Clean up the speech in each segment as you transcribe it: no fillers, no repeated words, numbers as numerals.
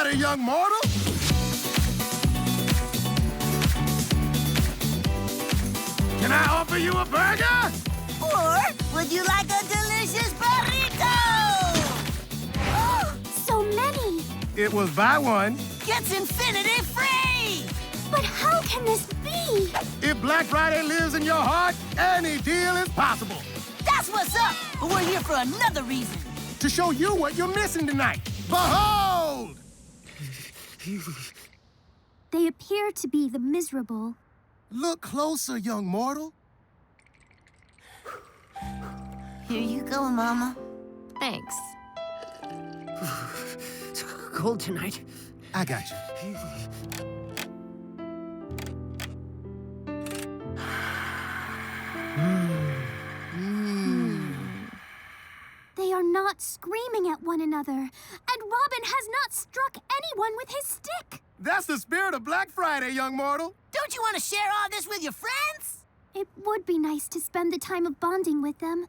Friday, young mortal. Can I offer you a burger? Or would you like a delicious burrito? So many! It was buy one. Gets infinity free! But how can this be? If Black Friday lives in your heart, any deal is possible. That's what's up! But we're here for another reason. To show you what you're missing tonight. Behold! They appear to be the miserable. Look closer, young mortal. Here you go, Mama. Thanks. It's cold tonight. I got you. They are not screaming at one another, and Robin has not struck anyone with his stick. That's the spirit of Black Friday, young mortal. Don't you want to share all this with your friends? It would be nice to spend the time of bonding with them,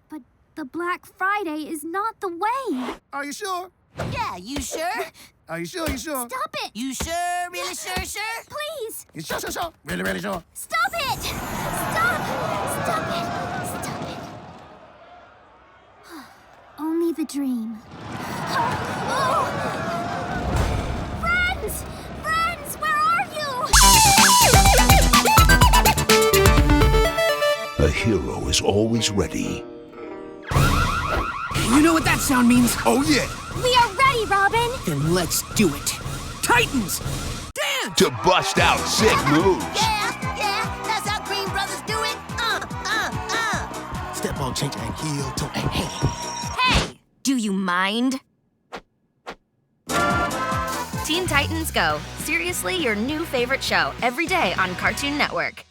but the Black Friday is not the way. Are you sure? Yeah, you sure? Are you sure? You sure? Stop it! You sure? Really sure? Please! You sure? Sure? Really sure? Stop it! Stop! Stop it! Stop it! Only the dream. Oh! Friends! Friends, where are you? A hero is always ready. You know what that sound means? Oh, yeah. We are ready, Robin! Then let's do it. Titans! Dance! To bust out sick moves. Yeah, that's how Green Brothers do it. Step on, change, and heel, toe, and hey. Hey! Do you mind? Teen Titans Go! Seriously, your new favorite show every day on Cartoon Network.